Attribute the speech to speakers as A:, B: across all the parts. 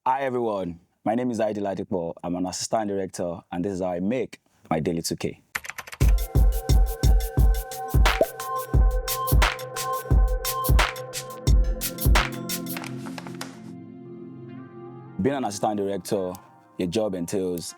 A: Hi everyone, my name is Ladipo. I'm an assistant director and this is how I make my daily 2K. Being an assistant director, your job entails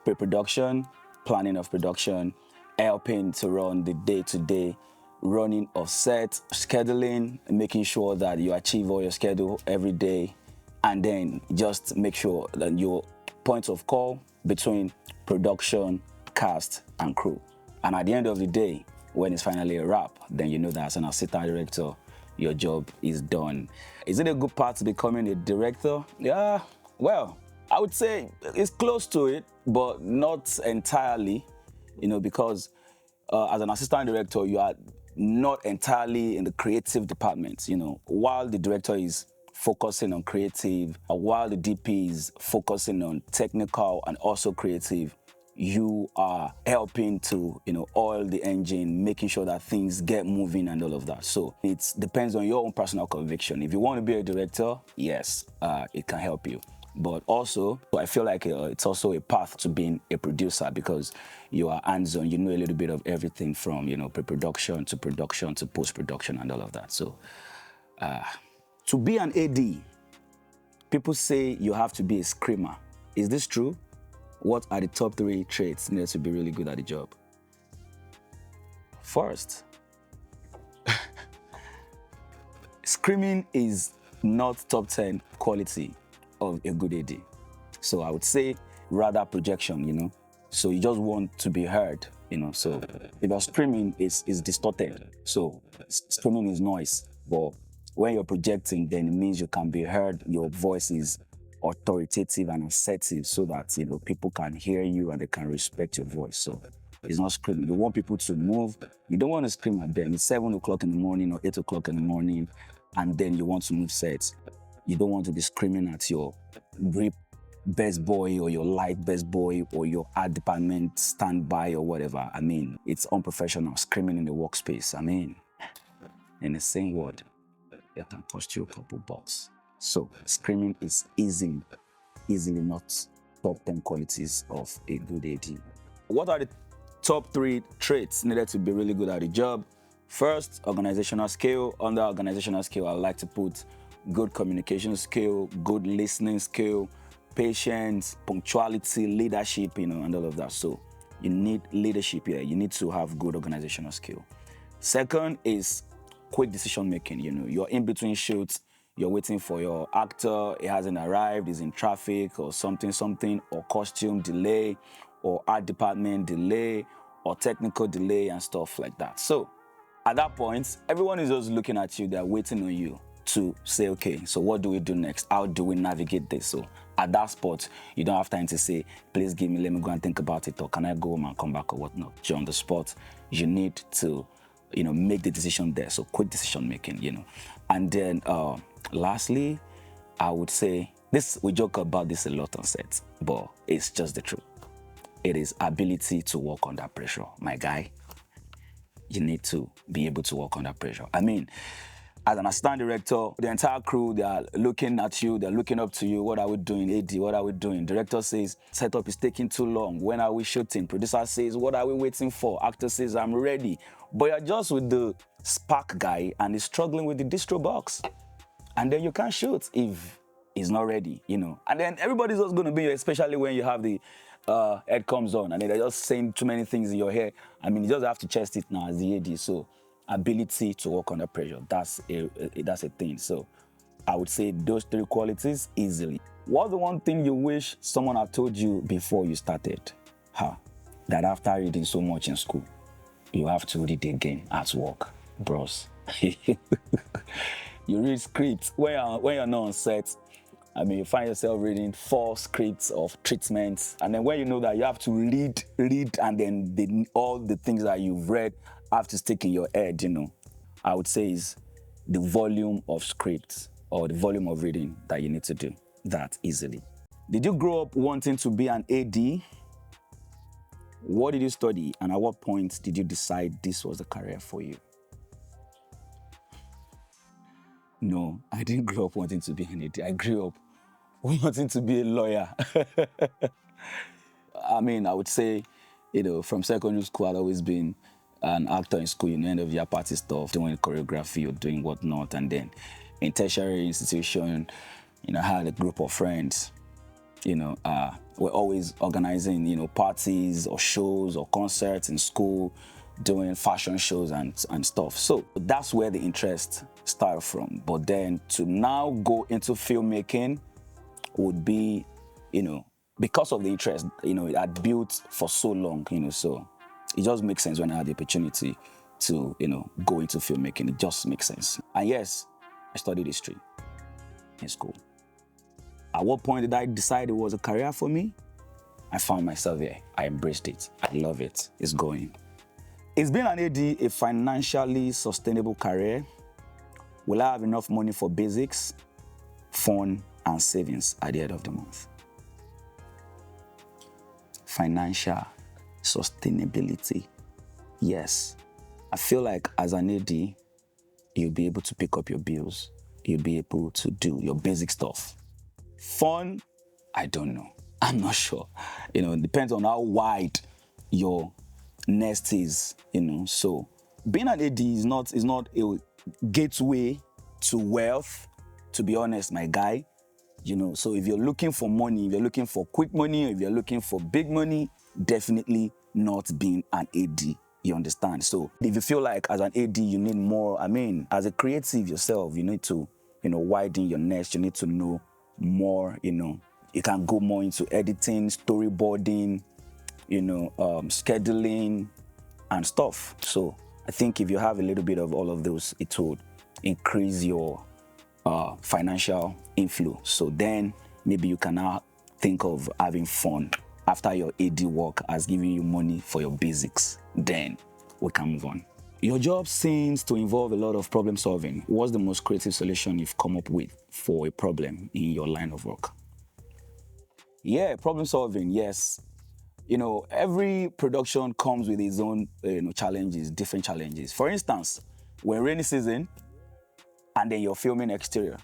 A: pre-production, planning of production, helping to run the day-to-day running of set, scheduling, making sure that you achieve all your schedule every day, and then just make sure that your points of call between production, cast, and crew. And at the end of the day, when it's finally a wrap, then you know that as an assistant director, your job is done. Is it a good path to becoming a director? Yeah, well, I would say it's close to it, but not entirely, because as an assistant director, you are not entirely in the creative department, while the director is focusing on creative, while the DP is focusing on technical and also creative, you are helping to, oil the engine, making sure that things get moving and all of that. So it depends on your own personal conviction. If you want to be a director, yes, it can help you. But also, I feel like it's also a path to being a producer because you are hands-on, you know a little bit of everything from, pre-production to production to post-production and all of that. So to be an AD, people say you have to be a screamer. Is this true? What are the top 3 traits needed to be really good at the job? First, screaming is not top 10 quality of a good AD. So I would say rather projection, So you just want to be heard, So if you're screaming, it's distorted. So screaming is noise. But when you're projecting, then it means you can be heard. Your voice is authoritative and assertive so that, people can hear you and they can respect your voice. So it's not screaming. You want people to move. You don't want to scream at them. It's 7 o'clock in the morning or 8 o'clock in the morning, and then you want to move sets. You don't want to be screaming at your grip best boy or your light best boy or your art department standby or whatever. I mean, it's unprofessional screaming in the workspace. I mean, in the same word, it can cost you a couple bucks. So screaming is easily not top 10 qualities of a good AD. What are the top 3 traits needed to be really good at the job? First, organizational skill. Under organizational skill, I like to put good communication skill, good listening skill, patience, punctuality, leadership, and all of that. So you need leadership here. You need to have good organizational skill. Second is quick decision making. You're in between shoots, you're waiting for your actor, it hasn't arrived, he's in traffic or something, or costume delay, or art department delay, or technical delay and stuff like that. So at that point, everyone is just looking at you, they're waiting on you to say, okay, so what do we do next? How do we navigate this? So at that spot, you don't have time to say, please let me go and think about it, or can I go home and come back or whatnot. You're on the spot. You need to, make the decision there. So quick decision making, And then lastly, I would say this, we joke about this a lot on set, but it's just the truth. It is ability to work under pressure, my guy. You need to be able to work under pressure. I mean, as an assistant director, the entire crew, they are looking at you, they're looking up to you. What are we doing, AD? What are we doing? Director says, setup is taking too long. When are we shooting? Producer says, what are we waiting for? Actor says, I'm ready. But you're just with the spark guy and he's struggling with the distro box. And then you can't shoot if he's not ready, And then everybody's just going to be, especially when you have the head comes on and then they're just saying too many things in your hair. I mean, you just have to chest it now as the AD. So ability to work under pressure, that's a thing. So I would say those 3 qualities easily. What's the one thing you wish someone had told you before you started? That after reading so much in school, you have to read again at work, bros. You read scripts when you're not on set. I mean, you find yourself reading 4 scripts of treatments, and then when you know that you have to read, and then all the things that you've read have to stick in your head, I would say is the volume of scripts or the volume of reading that you need to do that easily. Did you grow up wanting to be an AD? What did you study, and at what point did you decide this was the career for you? No, I didn't grow up wanting to be an AD. I grew up wanting to be a lawyer. I mean, I would say, from secondary school, I'd always been an actor in school, end of year party stuff, doing choreography or doing whatnot. And then in tertiary institution, I had a group of friends, we're always organizing, parties or shows or concerts in school, doing fashion shows and stuff. So that's where the interest started from. But then to now go into filmmaking would be, because of the interest, it had built for so long, so it just makes sense when I had the opportunity to, go into filmmaking. It just makes sense. And yes, I studied history in school. At what point did I decide it was a career for me? I found myself here. I embraced it. I love it. It's going. Is being an AD a financially sustainable career? Will I have enough money for basics, fun, and savings at the end of the month? Financial sustainability. Yes. I feel like as an AD, you'll be able to pick up your bills. You'll be able to do your basic stuff. Fun, I don't know. I'm not sure. It depends on how wide your nest is, So being an AD is not a gateway to wealth, to be honest, my guy. So if you're looking for money, if you're looking for quick money, if you're looking for big money, definitely not being an AD. You understand? So if you feel like as an AD, you need more, as a creative yourself, you need to, widen your nest. You need to know more, you can go more into editing, storyboarding, scheduling and stuff. So I think if you have a little bit of all of those, it would increase your financial inflow. So then maybe you can now think of having fun after your AD work has given you money for your basics. Then we can move on. Your job seems to involve a lot of problem solving. What's the most creative solution you've come up with for a problem in your line of work? Yeah, problem solving, yes. Every production comes with its own challenges, different challenges. For instance, when rainy season and then you're filming exterior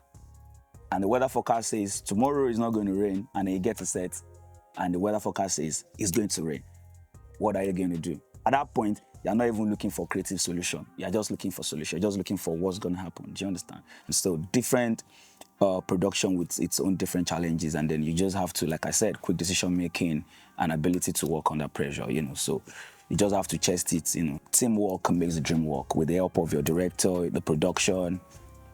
A: and the weather forecast says tomorrow is not going to rain, and then you get to set and the weather forecast says it's going to rain. What are you going to do? At that point, you're not even looking for creative solution. You're just looking for solution. You're just looking for what's going to happen. Do you understand? And so different production with its own different challenges, and then you just have to, like I said, quick decision making and ability to work under pressure. So you just have to chest it. Teamwork makes the dream work. With the help of your director, the production,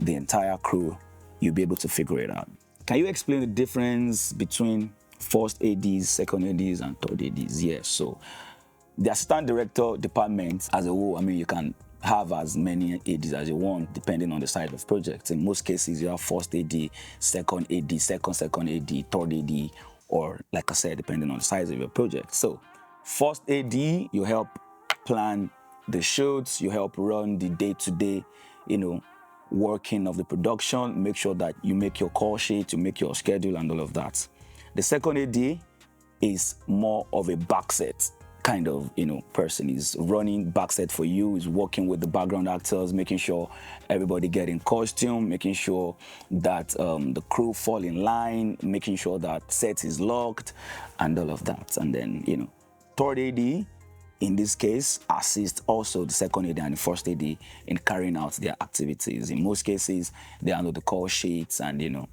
A: the entire crew, you'll be able to figure it out. Can you explain the difference between first ADs, second ADs, and third ADs? Yes. So the assistant director department as a whole, you can have as many ADs as you want, depending on the size of project. In most cases, you have first AD, second AD, second AD, third AD, or like I said, depending on the size of your project. So first AD, you help plan the shoots, you help run the day-to-day, working of the production, make sure that you make your call sheet, you make your schedule and all of that. The second AD is more of a backset kind of person. Is running backset for you, is working with the background actors, making sure everybody get in costume, making sure that the crew fall in line, making sure that set is locked and all of that. And then third AD in this case assist also the second AD and the first AD in carrying out their activities. In most cases they handle the call sheets and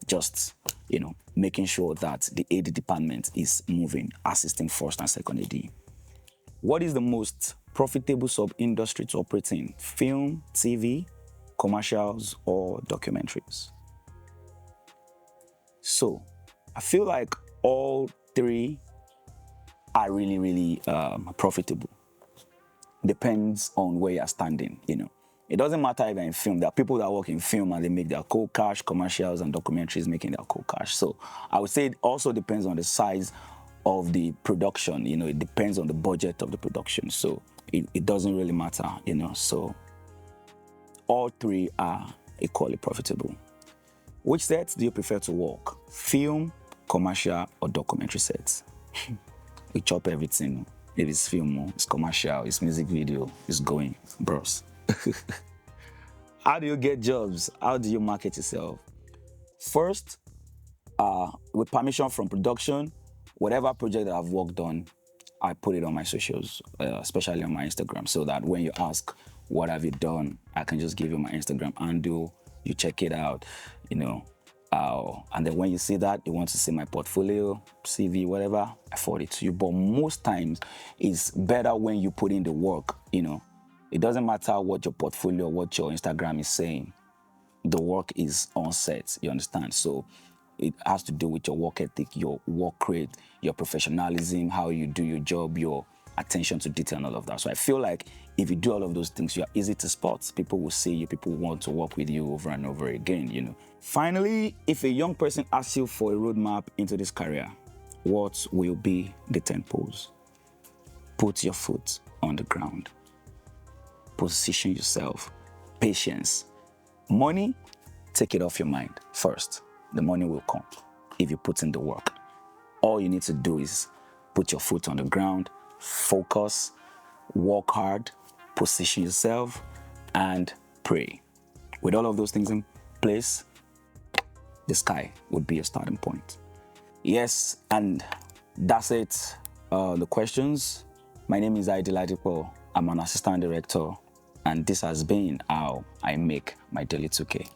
A: just making sure that the AD department is moving, assisting first and second AD. What is the most profitable sub-industry to operate in? Film, TV, commercials, or documentaries? So I feel like all three are really, really profitable. Depends on where you're standing, It doesn't matter if you're in film. There are people that work in film and they make their cold cash, commercials and documentaries making their cold cash. So I would say it also depends on the size of the production, it depends on the budget of the production. So it doesn't really matter, So all three are equally profitable. Which sets do you prefer to work? Film, commercial, or documentary sets? We chop everything. If it's film, it's commercial, it's music video, it's going, bros. How do you get jobs? How do you market yourself? First, with permission from production, whatever project that I've worked on, I put it on my socials, especially on my Instagram, so that when you ask, what have you done? I can just give you my Instagram handle, you check it out, you know. And then when you see that, you want to see my portfolio, CV, whatever, I forward it to you. But most times, it's better when you put in the work, you know. It doesn't matter what your portfolio, what your Instagram is saying. The work is on set, you understand? So it has to do with your work ethic, your work rate, your professionalism, how you do your job, your attention to detail and all of that. So I feel like if you do all of those things, you are easy to spot. People will see you, people want to work with you over and over again, you know. Finally, if a young person asks you for a roadmap into this career, what will be the 10 poles? Put your foot on the ground. Position yourself. Patience. Money, take it off your mind first. The money will come if you put in the work. All you need to do is put your foot on the ground, focus, work hard, position yourself, and pray. With all of those things in place, the sky would be a starting point. Yes, and that's it. The questions. My name is Ladipo. I'm an assistant director, and this has been how I make my daily 2K.